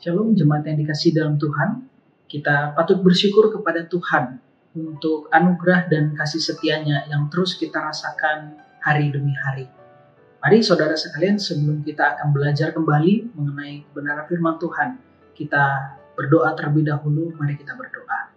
Shalom jemaat yang dikasihi dalam Tuhan, kita patut bersyukur kepada Tuhan untuk anugerah dan kasih setianya yang terus kita rasakan hari demi hari. Mari saudara sekalian, sebelum kita akan belajar kembali mengenai kebenaran firman Tuhan, kita berdoa terlebih dahulu. Mari kita berdoa.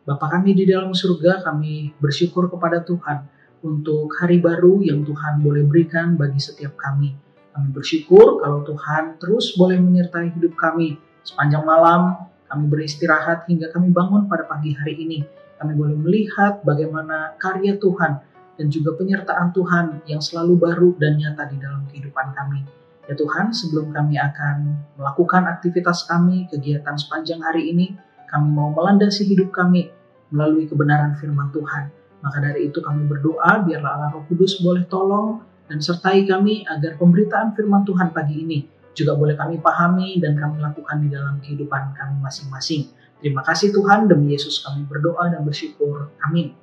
Bapa kami di dalam surga, kami bersyukur kepada Tuhan untuk hari baru yang Tuhan boleh berikan bagi setiap kami. Kami bersyukur kalau Tuhan terus boleh menyertai hidup kami. Sepanjang malam kami beristirahat hingga kami bangun pada pagi hari ini. Kami boleh melihat bagaimana karya Tuhan dan juga penyertaan Tuhan yang selalu baru dan nyata di dalam kehidupan kami. Ya Tuhan, sebelum kami akan melakukan aktivitas kami, kegiatan sepanjang hari ini, kami mau melandasi hidup kami melalui kebenaran firman Tuhan. Maka dari itu kami berdoa, biarlah Allah Roh Kudus boleh tolong dan sertai kami agar pemberitaan firman Tuhan pagi ini juga boleh kami pahami dan kami lakukan di dalam kehidupan kami masing-masing. Terima kasih Tuhan, demi Yesus kami berdoa dan bersyukur. Amin.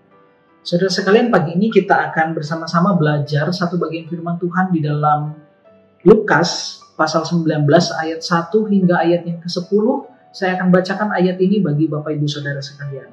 Saudara sekalian, pagi ini kita akan bersama-sama belajar satu bagian firman Tuhan di dalam Lukas pasal 19 ayat 1 hingga ayat yang ke-10. Saya akan bacakan ayat ini bagi Bapak Ibu Saudara sekalian.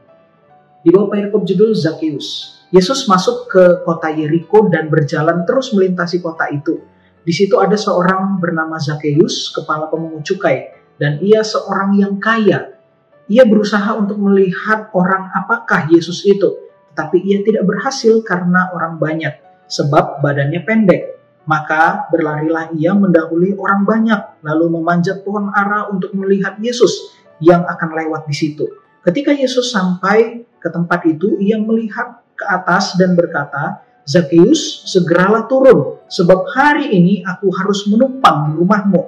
Di bawah perikop judul Zakheus. Yesus masuk ke kota Yeriko dan berjalan terus melintasi kota itu. Di situ ada seorang bernama Zakheus, kepala pemungut cukai, dan ia seorang yang kaya. Ia berusaha untuk melihat orang apakah Yesus itu, tetapi ia tidak berhasil karena orang banyak, sebab badannya pendek. Maka berlarilah ia mendahului orang banyak, lalu memanjat pohon ara untuk melihat Yesus yang akan lewat di situ. Ketika Yesus sampai ke tempat itu, ia melihat ke atas dan berkata, "Zakheus, segeralah turun, sebab hari ini aku harus menumpang di rumahmu."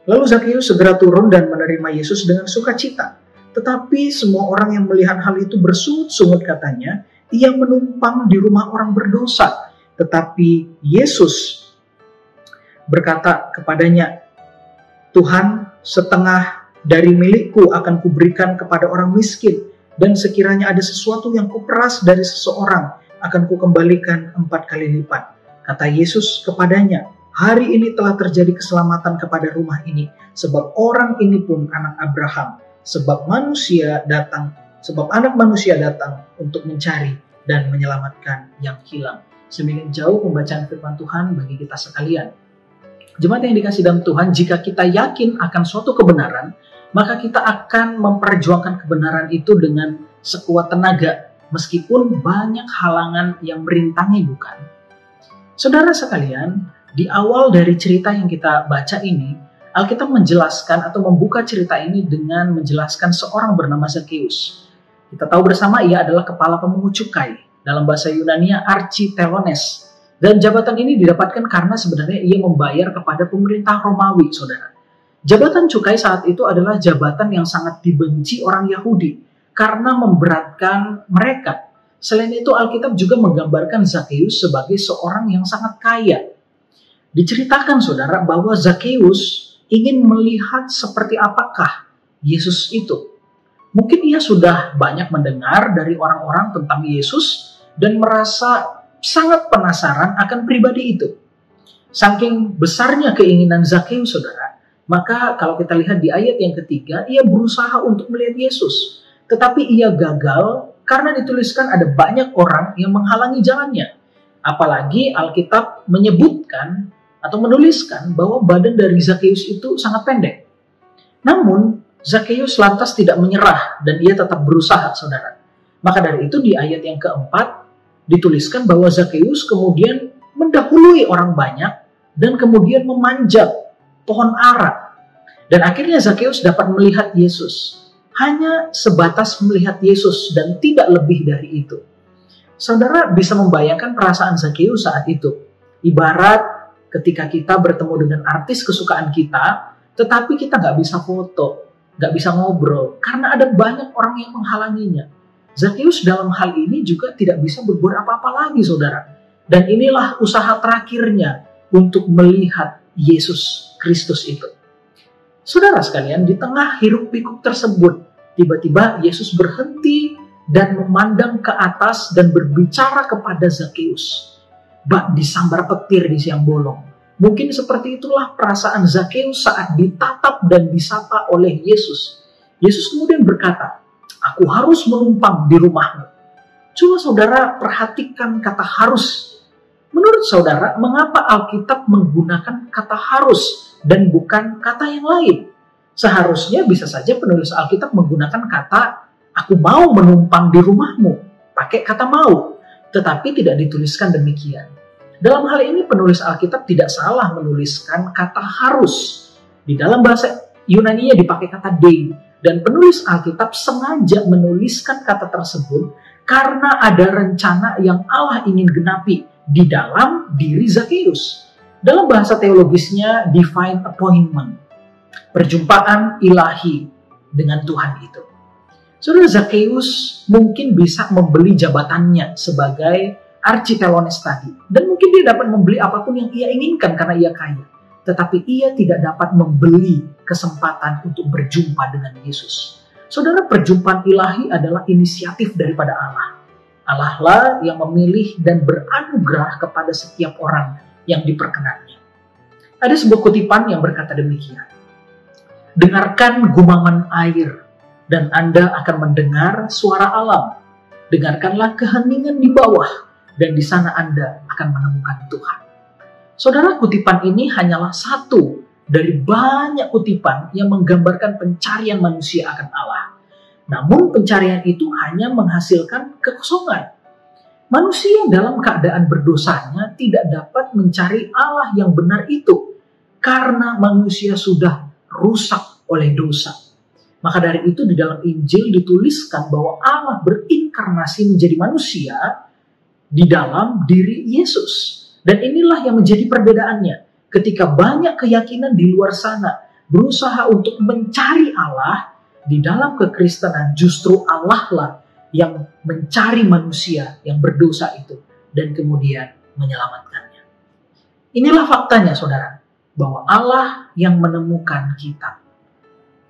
Lalu Zakheus segera turun dan menerima Yesus dengan sukacita. Tetapi semua orang yang melihat hal itu bersungut-sungut katanya, "Ia menumpang di rumah orang berdosa." Tetapi Yesus berkata kepadanya, "Tuhan, setengah dari milikku akan kuberikan kepada orang miskin, dan sekiranya ada sesuatu yang kuperas dari seseorang, akan kukembalikan 4 kali lipat." Kata Yesus kepadanya, "Hari ini telah terjadi keselamatan kepada rumah ini, sebab orang ini pun anak Abraham, sebab anak manusia datang untuk mencari dan menyelamatkan yang hilang." Semakin jauh pembacaan firman Tuhan bagi kita sekalian. Jemaat yang dikasih dalam Tuhan, jika kita yakin akan suatu kebenaran, maka kita akan memperjuangkan kebenaran itu dengan sekuat tenaga, meskipun banyak halangan yang merintangi, bukan? Saudara sekalian, di awal dari cerita yang kita baca ini, Alkitab menjelaskan atau membuka cerita ini dengan menjelaskan seorang bernama Zakheus. Kita tahu bersama ia adalah kepala pemungut cukai, dalam bahasa Yunani architelones. Dan jabatan ini didapatkan karena sebenarnya ia membayar kepada pemerintah Romawi, saudara. Jabatan cukai saat itu adalah jabatan yang sangat dibenci orang Yahudi karena memberatkan mereka. Selain itu, Alkitab juga menggambarkan Zakheus sebagai seorang yang sangat kaya. Diceritakan, saudara, bahwa Zakheus ingin melihat seperti apakah Yesus itu. Mungkin ia sudah banyak mendengar dari orang-orang tentang Yesus dan merasa sangat penasaran akan pribadi itu. Saking besarnya keinginan Zakheus, saudara, maka kalau kita lihat di ayat yang ketiga, ia berusaha untuk melihat Yesus. Tetapi ia gagal karena dituliskan ada banyak orang yang menghalangi jalannya. Apalagi Alkitab menyebutkan atau menuliskan bahwa badan dari Zakheus itu sangat pendek. Namun, Zakheus lantas tidak menyerah dan ia tetap berusaha, saudara. Maka dari itu di ayat yang keempat dituliskan bahwa Zakheus kemudian mendahului orang banyak dan kemudian memanjat pohon ara. Dan akhirnya Zakheus dapat melihat Yesus. Hanya sebatas melihat Yesus dan tidak lebih dari itu. Saudara bisa membayangkan perasaan Zakheus saat itu. Ibarat ketika kita bertemu dengan artis kesukaan kita, tetapi kita nggak bisa foto, nggak bisa ngobrol, karena ada banyak orang yang menghalanginya. Zakheus dalam hal ini juga tidak bisa berbuat apa-apa lagi, saudara. Dan inilah usaha terakhirnya untuk melihat Yesus Kristus itu. Saudara sekalian, di tengah hiruk pikuk tersebut, tiba-tiba Yesus berhenti dan memandang ke atas dan berbicara kepada Zakheus. Bak disambar petir di siang bolong. Mungkin seperti itulah perasaan Zakeus saat ditatap dan disapa oleh Yesus. Yesus kemudian berkata, "Aku harus menumpang di rumahmu." Coba saudara perhatikan kata harus. Menurut saudara, mengapa Alkitab menggunakan kata harus dan bukan kata yang lain? Seharusnya bisa saja penulis Alkitab menggunakan kata, "Aku mau menumpang di rumahmu," pakai kata mau, tetapi tidak dituliskan demikian. Dalam hal ini penulis Alkitab tidak salah menuliskan kata harus. Di dalam bahasa Yunani-nya dipakai kata dei, dan penulis Alkitab sengaja menuliskan kata tersebut karena ada rencana yang Allah ingin genapi di dalam diri Zakeus. Dalam bahasa teologisnya, divine appointment, perjumpaan ilahi dengan Tuhan itu. Saudara, Zakeus mungkin bisa membeli jabatannya sebagai architelones tadi, dan mungkin dia dapat membeli apapun yang ia inginkan karena ia kaya. Tetapi ia tidak dapat membeli kesempatan untuk berjumpa dengan Yesus. Saudara, perjumpaan ilahi adalah inisiatif daripada Allah. Allah lah yang memilih dan beranugerah kepada setiap orang yang diperkenannya. Ada sebuah kutipan yang berkata demikian, "Dengarkan gumaman air, dan Anda akan mendengar suara alam. Dengarkanlah keheningan di bawah, dan di sana Anda akan menemukan Tuhan." Saudara, kutipan ini hanyalah satu dari banyak kutipan yang menggambarkan pencarian manusia akan Allah. Namun pencarian itu hanya menghasilkan kekosongan. Manusia dalam keadaan berdosanya tidak dapat mencari Allah yang benar itu, karena manusia sudah rusak oleh dosa. Maka dari itu di dalam Injil dituliskan bahwa Allah berinkarnasi menjadi manusia di dalam diri Yesus. Dan inilah yang menjadi perbedaannya. Ketika banyak keyakinan di luar sana berusaha untuk mencari Allah, di dalam kekristenan justru Allah lah yang mencari manusia yang berdosa itu dan kemudian menyelamatkannya. Inilah faktanya, saudara, bahwa Allah yang menemukan kita.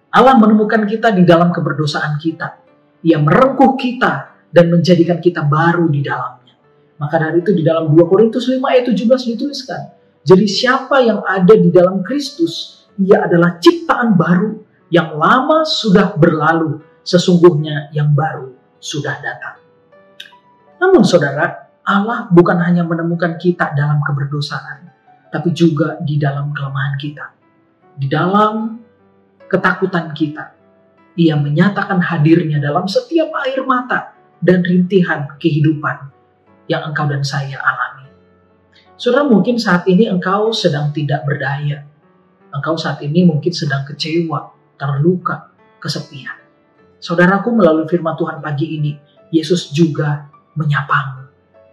Allah menemukan kita di dalam keberdosaan kita. Ia merengkuh kita dan menjadikan kita baru di dalamnya. Maka dari itu di dalam 2 Korintus 5 ayat 17 dituliskan, "Jadi siapa yang ada di dalam Kristus, ia adalah ciptaan baru, yang lama sudah berlalu, sesungguhnya yang baru sudah datang." Namun saudara, Allah bukan hanya menemukan kita dalam keberdosaan, tapi juga di dalam kelemahan kita. Di dalam ketakutan kita, ia menyatakan hadirnya dalam setiap air mata dan rintihan kehidupan yang engkau dan saya alami. Saudara, mungkin saat ini engkau sedang tidak berdaya. Engkau saat ini mungkin sedang kecewa, terluka, kesepian. Saudaraku, melalui firman Tuhan pagi ini, Yesus juga menyapamu.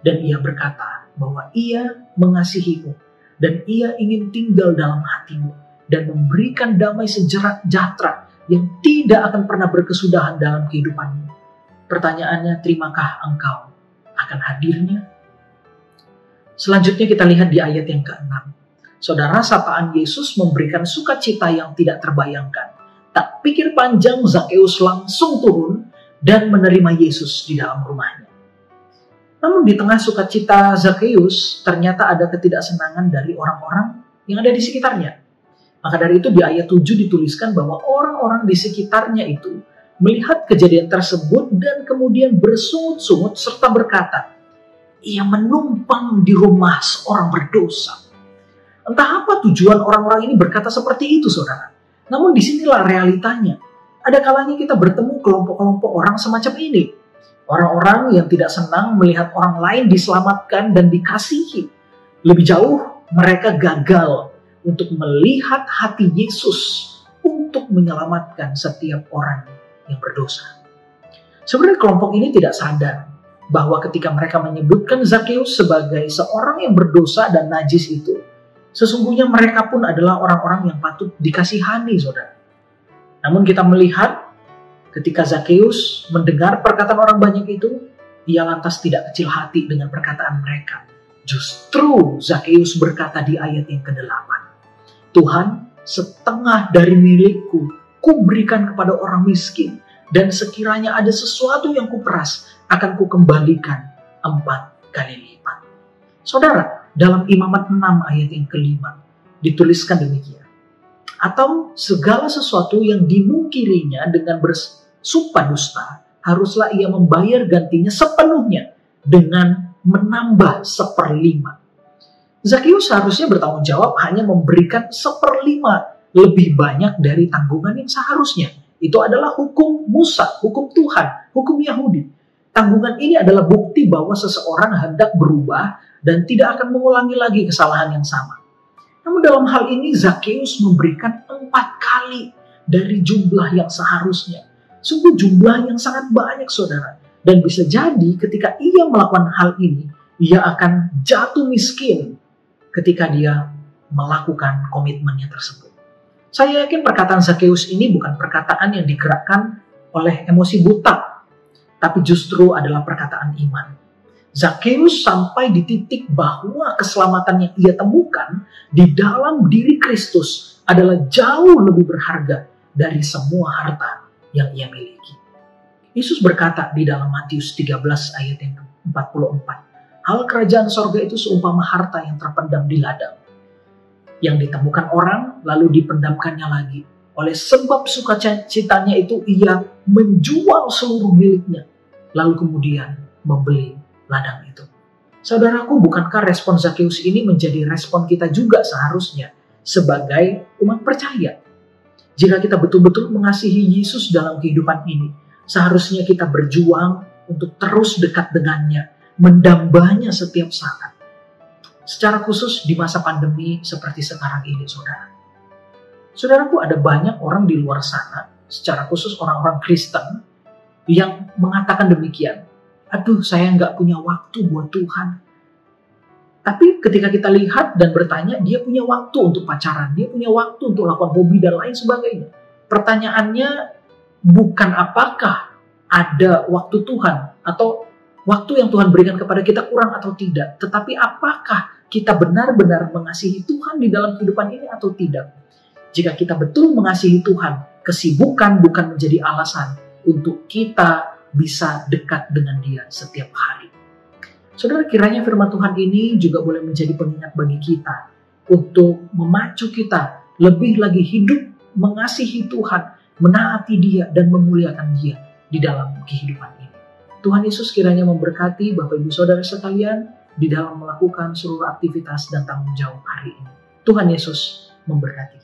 Dan ia berkata bahwa ia mengasihimu. Dan ia ingin tinggal dalam hatimu. Dan memberikan damai sejahtera yang tidak akan pernah berkesudahan dalam kehidupanmu. Pertanyaannya, terimakah engkau akan hadirnya? Selanjutnya kita lihat di ayat yang ke-6. Saudara, sapaan Yesus memberikan sukacita yang tidak terbayangkan. Tak pikir panjang, Zakeus langsung turun dan menerima Yesus di dalam rumahnya. Namun di tengah sukacita Zakeus, ternyata ada ketidaksenangan dari orang-orang yang ada di sekitarnya. Maka dari itu di ayat 7 dituliskan bahwa orang-orang di sekitarnya itu melihat kejadian tersebut dan kemudian bersungut-sungut serta berkata, "Ia menumpang di rumah seorang berdosa." Entah apa tujuan orang-orang ini berkata seperti itu, saudara. Namun disinilah realitanya. Ada kalanya kita bertemu kelompok-kelompok orang semacam ini. Orang-orang yang tidak senang melihat orang lain diselamatkan dan dikasihi. Lebih jauh, mereka gagal untuk melihat hati Yesus untuk menyelamatkan setiap orang yang berdosa. Sebenarnya kelompok ini tidak sadar bahwa ketika mereka menyebutkan Zakeus sebagai seorang yang berdosa dan najis itu, sesungguhnya mereka pun adalah orang-orang yang patut dikasihani, saudara. Namun kita melihat ketika Zakeus mendengar perkataan orang banyak itu, ia lantas tidak kecil hati dengan perkataan mereka. Justru Zakeus berkata di ayat yang ke-8, "Tuhan, setengah dari milikku kuberikan kepada orang miskin, dan sekiranya ada sesuatu yang kuperas, akan kukembalikan 4 kali lipat." Saudara, dalam Imamat 6 ayat yang ke-5, dituliskan demikian. Atau segala sesuatu yang dimungkirinya dengan bersumpah dusta, haruslah ia membayar gantinya sepenuhnya dengan menambah 1/5. Zakeus seharusnya bertanggung jawab hanya memberikan 1/5 lebih banyak dari tanggungan yang seharusnya. Itu adalah hukum Musa, hukum Tuhan, hukum Yahudi. Tanggungan ini adalah bukti bahwa seseorang hendak berubah dan tidak akan mengulangi lagi kesalahan yang sama. Namun dalam hal ini Zakeus memberikan 4 kali dari jumlah yang seharusnya. Sungguh jumlah yang sangat banyak, saudara. Dan bisa jadi ketika ia melakukan hal ini, ia akan jatuh miskin ketika dia melakukan komitmennya tersebut. Saya yakin perkataan Zakeus ini bukan perkataan yang digerakkan oleh emosi buta, tapi justru adalah perkataan iman. Zakeus sampai di titik bahwa keselamatan yang ia temukan di dalam diri Kristus adalah jauh lebih berharga dari semua harta yang ia miliki. Yesus berkata di dalam Matius 13 ayat yang ke-44, hal kerajaan sorga itu seumpama harta yang terpendam di ladang, yang ditemukan orang lalu dipendamkannya lagi. Oleh sebab sukacitanya itu ia menjual seluruh miliknya, lalu kemudian membeli ladang itu. Saudaraku, bukankah respon Zakeus ini menjadi respon kita juga seharusnya sebagai umat percaya? Jika kita betul-betul mengasihi Yesus dalam kehidupan ini, seharusnya kita berjuang untuk terus dekat dengannya, mendambanya setiap saat. Secara khusus di masa pandemi seperti sekarang ini, saudara. Saudaraku, ada banyak orang di luar sana, secara khusus orang-orang Kristen, yang mengatakan demikian. Aduh, saya nggak punya waktu buat Tuhan. Tapi ketika kita lihat dan bertanya, dia punya waktu untuk pacaran, dia punya waktu untuk lakukan hobi dan lain sebagainya. Pertanyaannya bukan apakah ada waktu Tuhan atau waktu yang Tuhan berikan kepada kita kurang atau tidak, tetapi apakah kita benar-benar mengasihi Tuhan di dalam kehidupan ini atau tidak. Jika kita betul mengasihi Tuhan, kesibukan bukan menjadi alasan untuk kita bisa dekat dengan Dia setiap hari. Saudara, kiranya firman Tuhan ini juga boleh menjadi pengingat bagi kita untuk memacu kita lebih lagi hidup mengasihi Tuhan, menaati Dia dan memuliakan Dia di dalam kehidupan ini. Tuhan Yesus kiranya memberkati Bapak Ibu Saudara sekalian di dalam melakukan seluruh aktivitas dan tanggung jawab hari ini. Tuhan Yesus memberkati.